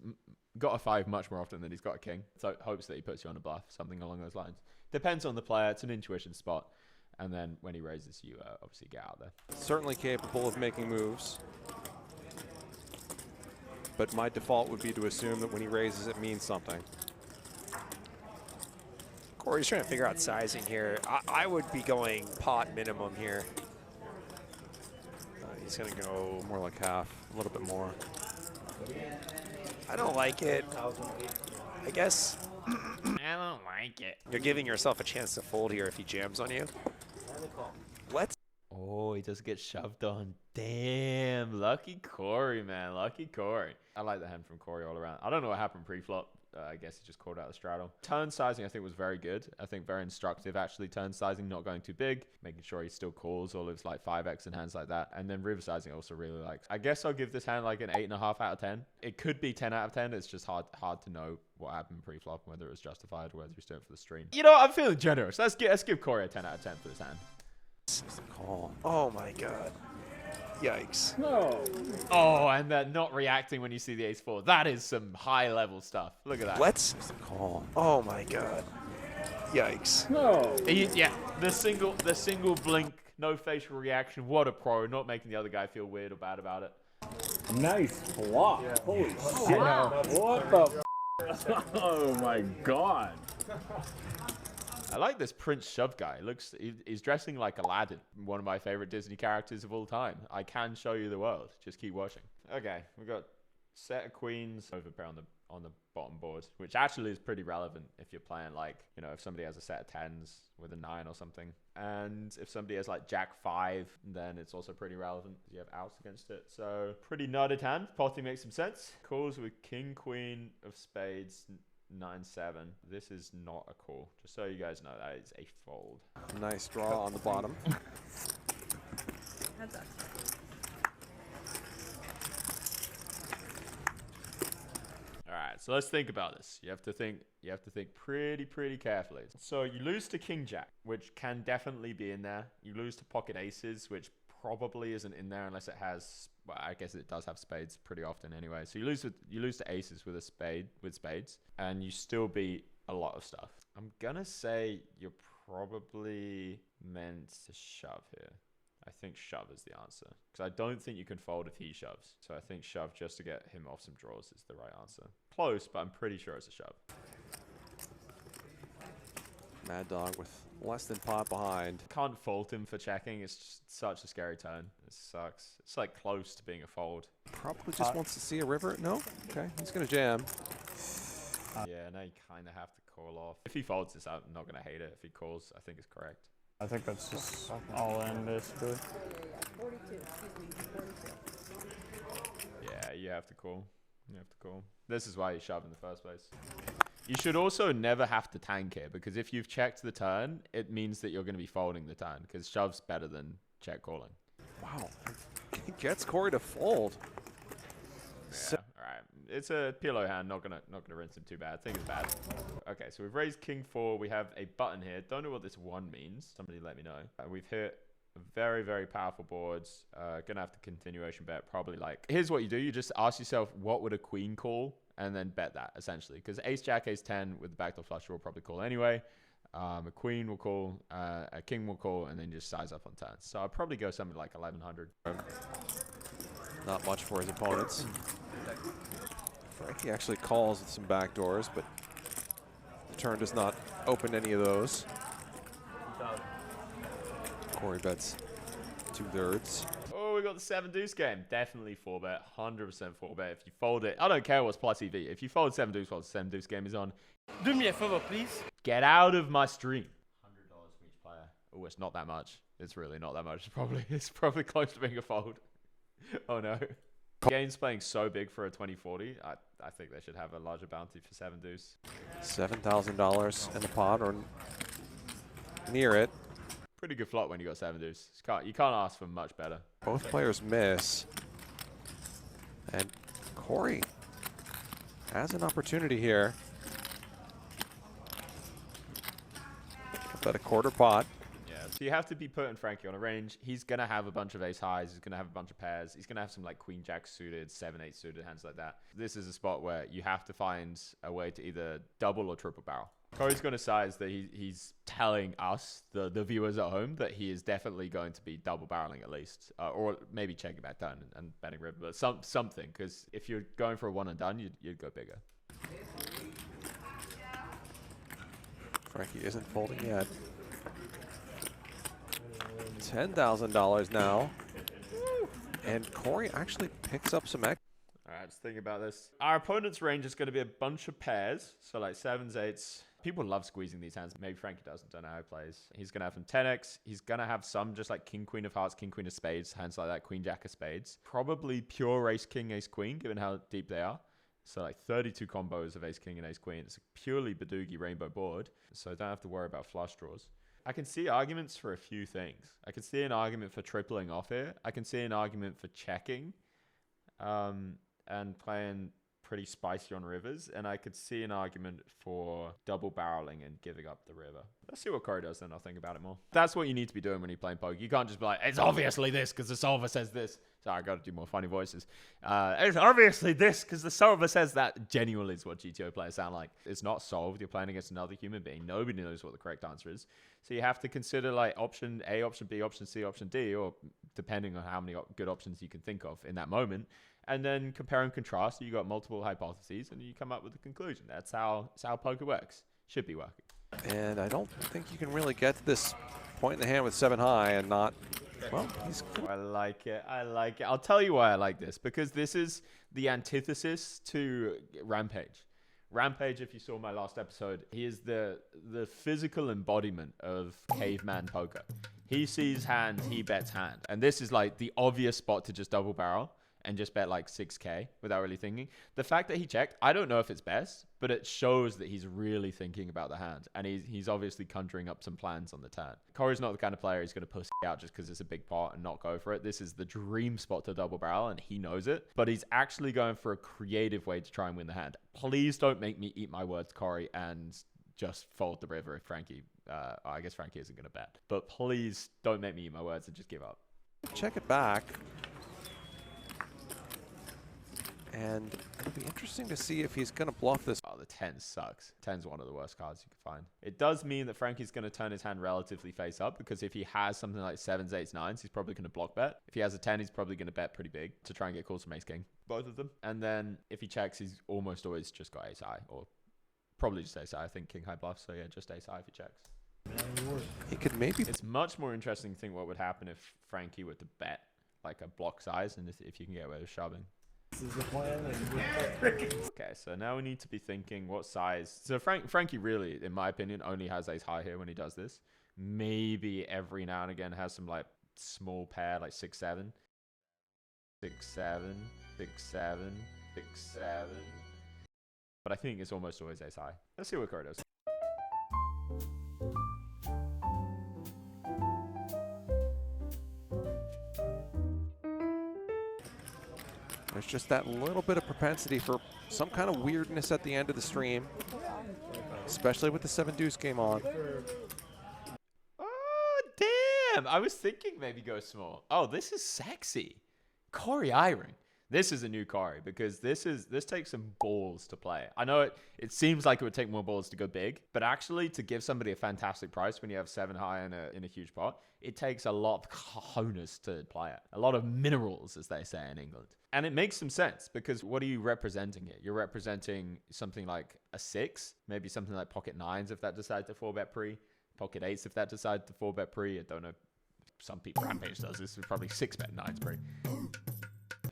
got a 5 much more often than he's got a king. So hopes that he puts you on a bluff, something along those lines. Depends on the player. It's an intuition spot. And then when he raises, you obviously get out there. Certainly capable of making moves. But my default would be to assume that when he raises, it means something. Cory's trying to figure out sizing here. I would be going pot minimum here. He's going to go more like half, a little bit more. I don't like it. I guess I don't like it. you're giving yourself a chance to fold here if he jams on you. Let's. Oh, he does get shoved on. Damn, lucky Cory, man. Lucky Cory. I like the hand from Cory all around. I don't know what happened pre-flop. I guess he just called out the straddle. Turn sizing, I think, was very good. I think very instructive, actually. Turn sizing, not going too big, making sure he still calls all of his like 5x and hands like that. And then river sizing, I also really liked. I guess I'll give this hand like an 8.5 out of 10. It could be 10 out of 10. It's just hard to know what happened pre-flop, whether it was justified or whether he's doing it for the stream. You know what? I'm feeling generous. Let's give Cory a 10 out of 10 for this hand. Call. Oh my god. Yikes. No. Oh, and then not reacting when you see the ace-4. That is some high-level stuff. Look at that. Let's Call. Oh my god. Yikes. No. Yeah, the single blink, no facial reaction. What a pro, not making the other guy feel weird or bad about it. Nice flop. Yeah. Holy shit. Wow. What the Oh my god. I like this Prince Shove guy. He's dressing like Aladdin, one of my favorite Disney characters of all time. I can show you the world. Just keep watching. Okay, we've got set of queens over pair on the bottom board, which actually is pretty relevant if you're playing like, you know, if somebody has a set of 10s with a 9 or something. And if somebody has like Jack 5, then it's also pretty relevant. You have outs against it. So pretty nutted hand. Potting makes some sense. Calls with king, queen of spades, 9-7. This is not a call. Just so you guys know, that is a fold. Nice draw on the bottom. Heads up. All right, so let's think about this. You have to think pretty carefully. So you lose to king jack, which can definitely be in there. You lose to pocket aces, which probably isn't in there unless it has, well, I guess it does have spades pretty often anyway. So you lose to aces with spades, and you still beat a lot of stuff. I'm gonna say you're probably meant to shove here. I think shove is the answer, because I don't think you can fold if he shoves. So I think shove just to get him off some draws is the right answer. Close, but I'm pretty sure it's a shove. Mad Dog with less than pot behind. Can't fault him for checking. It's just such a scary turn. It sucks. It's like close to being a fold. Probably just wants to see a river. No? Okay, he's going to jam. Yeah, now you kind of have to call off. If he folds this, I'm not going to hate it. If he calls, I think it's correct. I think that's just all in, basically. 42. Excuse me. 42. Yeah, you have to call. You have to call. This is why you shove in the first place. You should also never have to tank here, because if you've checked the turn, it means that you're going to be folding the turn, because shove's better than check calling. Wow. He gets Cory to fold. Yeah, all right. It's a pillow hand. Not gonna rinse him too bad. I think it's bad. Okay, so we've raised king 4. We have a button here. Don't know what this 1 means. Somebody let me know. We've hit very powerful boards. Gonna have to continuation bet. Probably like, here's what you do. You just ask yourself, what would a queen call? And then bet that, essentially. Because ace jack, ace 10 with the backdoor flush will probably call anyway. A queen will call, a king will call, and then just size up on turns. So I'll probably go something like 1100. Not much for his opponents. Frankie actually calls with some backdoors, but the turn does not open any of those. Cory bets 2/3. Oh, we got the 7 deuce game. Definitely 4-bet. 100% 4-bet. If you fold it, I don't care what's plus EV. If you fold 7 deuce while the 7 deuce game is on, Do me a favor, please. get out of my stream. $100 for each player. Oh, it's not that much. It's really not that much. It's probably close to being a fold. Oh no. The game's playing so big for a 2040. I think they should have a larger bounty for 7 deuce. $7,000 in the pot, or near it. Pretty good flop when you got 7 deuce. You can't ask for much better. Both players miss. And Cory has an opportunity here. About a quarter pot. Yeah, so you have to be putting Frankie on a range. He's going to have a bunch of ace highs. He's going to have a bunch of pairs. He's going to have some like queen jack suited, 7-8 suited, hands like that. This is a spot where you have to find a way to either double or triple barrel. Cory's going to size that he's telling us, the viewers at home, that he is definitely going to be double barreling at least. Or maybe checking back down and betting river. But something, because if you're going for a one and done, you'd go bigger. Frankie isn't folding yet. $10,000 now. And Cory actually picks up some X. All right, just thinking about this. Our opponent's range is going to be a bunch of pairs. So like 7s, 8s. People love squeezing these hands. Maybe Frankie doesn't. Don't know how he plays. He's going to have some 10x. He's going to have some just like king, queen of hearts, king, queen of spades. Hands like that, queen, jack of spades. Probably pure ace, king, ace, queen, given how deep they are. So like 32 combos of ace, king, and ace, queen. It's a purely Badoogie rainbow board. So I don't have to worry about flush draws. I can see arguments for a few things. I can see an argument for tripling off here. I can see an argument for checking and playing pretty spicy on rivers. And I could see an argument for double barreling and giving up the river. Let's see what Cory does, then I'll think about it more. That's what you need to be doing when you're playing poker. You can't just be like, it's obviously this because the solver says this. Sorry, I got to do more funny voices. It's obviously this because the solver says that. Genuinely is what GTO players sound like. It's not solved. You're playing against another human being. Nobody knows what the correct answer is. So you have to consider like option A, option B, option C, option D, or depending on how many good options you can think of in that moment. And then compare and contrast. So you got multiple hypotheses and you come up with a conclusion. That's how poker works. Should be working. And I don't think you can really get to this point in the hand with 7 high and not, well, he's cool. I like it. I like it. I'll tell you why I like this. Because this is the antithesis to Rampage. Rampage, if you saw my last episode, he is the physical embodiment of caveman poker. He sees hand, he bets hand. And this is like the obvious spot to just double barrel and just bet like 6K without really thinking. The fact that he checked, I don't know if it's best, but it shows that he's really thinking about the hand. And he's obviously conjuring up some plans on the turn. Cory's not the kind of player who's going to pussy out just because it's a big pot and not go for it. This is the dream spot to double barrel, and he knows it. But he's actually going for a creative way to try and win the hand. Please don't make me eat my words, Cory, and just fold the river if Frankie... I guess Frankie isn't going to bet. But please don't make me eat my words and just give up. Check it back. And it'll be interesting to see if he's going to bluff this. Oh, the 10 sucks. 10's one of the worst cards you can find. It does mean that Frankie's going to turn his hand relatively face up because if he has something like 7s, 8s, 9s, he's probably going to block bet. If he has a 10, he's probably going to bet pretty big to try and get calls from ace king. Both of them. And then if he checks, he's almost always just got ace high or probably just ace high. I think king high bluff. So yeah, just ace high if he checks. He could maybe... It's much more interesting to think what would happen if Frankie were to bet like a block size and if you can get away with shoving. This is the plan. Okay, so now we need to be thinking what size. So Frankie really, in my opinion, only has ace high here when he does this. Maybe every now and again has some like small pair, like 6, 7. 6, 7, 6, 7, 6, 7. But I think it's almost always ace high. Let's see what Cory does. There's just that little bit of propensity for some kind of weirdness at the end of the stream, especially with the 7 deuce game on. Oh, damn. I was thinking maybe go small. Oh, this is sexy. Cory Eyring. This is a new Cory because this takes some balls to play. I know it seems like it would take more balls to go big, but actually to give somebody a fantastic price when you have 7 high in a huge pot, it takes a lot of cojones to play it. A lot of minerals, as they say in England. And it makes some sense because what are you representing here? You're representing something like a 6, maybe something like pocket 9s if that decides to 4-bet pre, pocket 8s if that decides to 4-bet pre. I don't know. Some people Rampage does this. It's probably 6-bet 9s pre.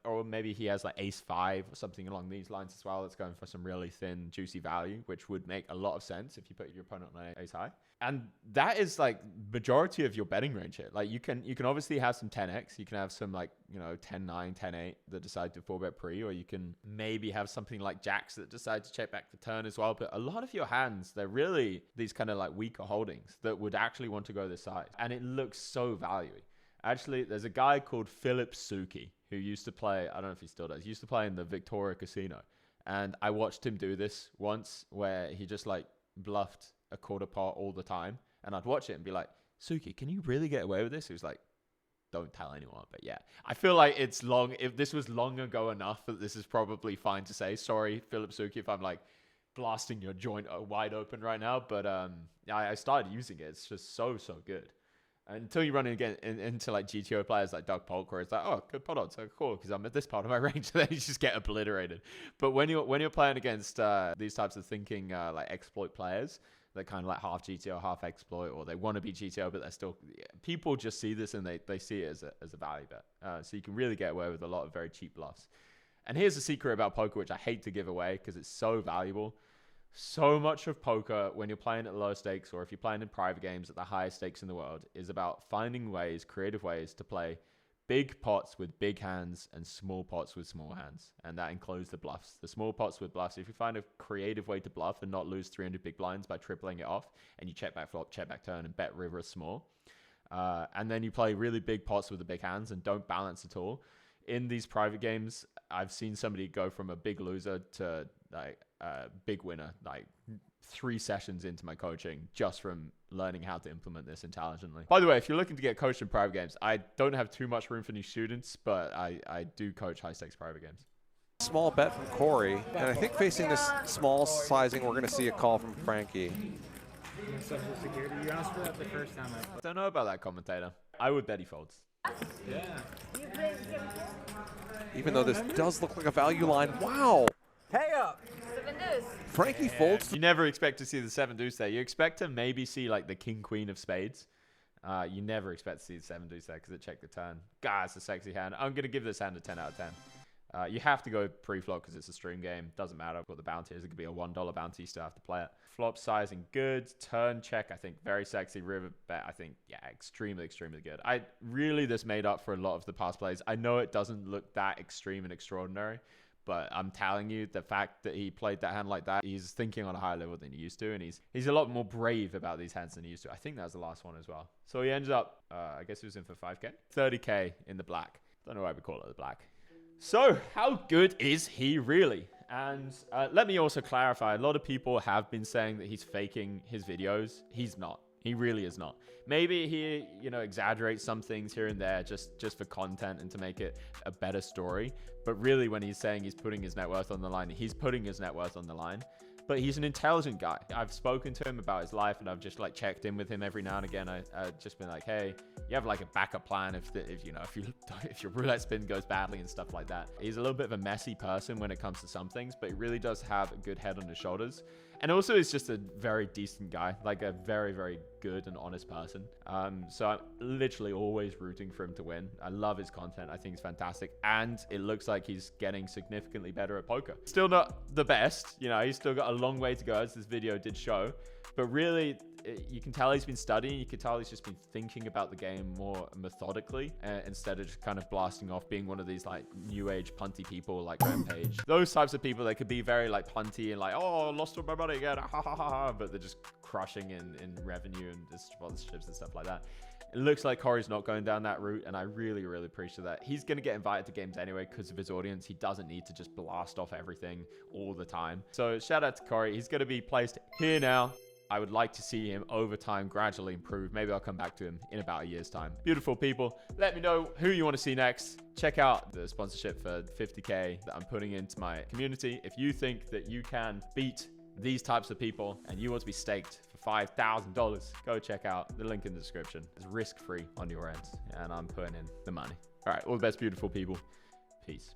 Or sure. Maybe he has like ace-5 or something along these lines as well. That's going for some really thin, juicy value, which would make a lot of sense if you put your opponent on ace-high. And that is like majority of your betting range here. Like you can obviously have some 10x. You can have some like, you know, 10-9, 10-8 that decide to 4-bet pre, or you can maybe have something like jacks that decide to check back the turn as well. But a lot of your hands, they're really these kind of like weaker holdings that would actually want to go this side. And it looks so valuey. Actually, there's a guy called Philip Suki who used to play, I don't know if he still does, he used to play in the Victoria Casino. And I watched him do this once where he just like bluffed a quarter pot all the time. And I'd watch it and be like, Suki, can you really get away with this? He was like, don't tell anyone. But yeah, I feel like it's long. If this was long ago enough that this is probably fine to say. Sorry, Philip Suki, if I'm like blasting your joint wide open right now. But I started using it. It's just so good. Until you run again into like GTO players like Doug Polk, where it's like, oh, good pot odds, so cool, because I'm at this part of my range, then you just get obliterated. But when you're playing against these types of thinking like exploit players, they're kind of like half GTO, half exploit, or they want to be GTO, but they're still, people just see this and they see it as a value bet. So you can really get away with a lot of very cheap bluffs. And here's a secret about poker, which I hate to give away because it's so valuable. So much of poker, when you're playing at low stakes, or if you're playing in private games at the highest stakes in the world, is about finding ways, creative ways to play big pots with big hands and small pots with small hands. And that includes the bluffs. The small pots with bluffs, if you find a creative way to bluff and not lose 300 big blinds by tripling it off, and you check back flop, check back turn, and bet river small, and then you play really big pots with the big hands and don't balance at all. In these private games, I've seen somebody go from a big loser to like a big winner, like 3 sessions into my coaching, just from learning how to implement this intelligently. By the way, if you're looking to get coached in private games, I don't have too much room for new students, but I do coach high stakes private games. Small bet from Cory, and I think facing this small sizing, we're going to see a call from Frankie. Social security. You asked for that the first time I don't know about that commentator. I would bet he folds. Yeah. Even though this does look like a value line. Wow. Pay up. 7 deuce. Frankie folds. You never expect to see the 7 deuce there. You expect to maybe see like the king queen of spades. You never expect to see the 7 deuce there because it checked the turn. God, it's a sexy hand. I'm going to give this hand a 10 out of 10. You have to go pre-flop because it's a stream game. Doesn't matter what the bounty is. It could be a $1 bounty. You still have to play it. Flop sizing good. Turn check, I think, very sexy. River bet, I think, yeah, extremely good. This made up for a lot of the past plays. I know it doesn't look that extreme and extraordinary, but I'm telling you, the fact that he played that hand like that, he's thinking on a higher level than he used to, and he's a lot more brave about these hands than he used to. I think that was the last one as well. So he ended up, I guess he was in for 5K. 30K in the black. Don't know why we call it the black. So how good is he really? And let me also clarify, a lot of people have been saying that he's faking his videos. He's not. He really is not. Maybe he, exaggerates some things here and there just for content and to make it a better story. But really, when he's saying he's putting his net worth on the line, he's putting his net worth on the line. But he's an intelligent guy. I've spoken to him about his life, and I've just like checked in with him every now and again. I've just been like, hey, you have like a backup plan if your roulette spin goes badly and stuff like that. He's a little bit of a messy person when it comes to some things, but he really does have a good head on his shoulders. And also he's just a very decent guy, like a very, very good and honest person. So I'm literally always rooting for him to win. I love his content. I think it's fantastic. And it looks like he's getting significantly better at poker. Still not the best, he's still got a long way to go, as this video did show. But really, you can tell he's been studying. You can tell he's just been thinking about the game more methodically instead of just kind of blasting off, being one of these like new age punty people like Rampage. Those types of people that could be very like punty and like, oh, lost all my money again, ha ha ha ha, but they're just crushing in revenue and sponsorships and stuff like that. It looks like Cory's not going down that route, and I really, really appreciate that. He's going to get invited to games anyway because of his audience. He doesn't need to just blast off everything all the time. So shout out to Cory. He's going to be placed here now. I would like to see him over time gradually improve. Maybe I'll come back to him in about a year's time. Beautiful people. Let me know who you want to see next. Check out the sponsorship for 50K that I'm putting into my community. If you think that you can beat these types of people and you want to be staked for $5,000, go check out the link in the description. It's risk-free on your end, and I'm putting in the money. All right, all the best, beautiful people. Peace.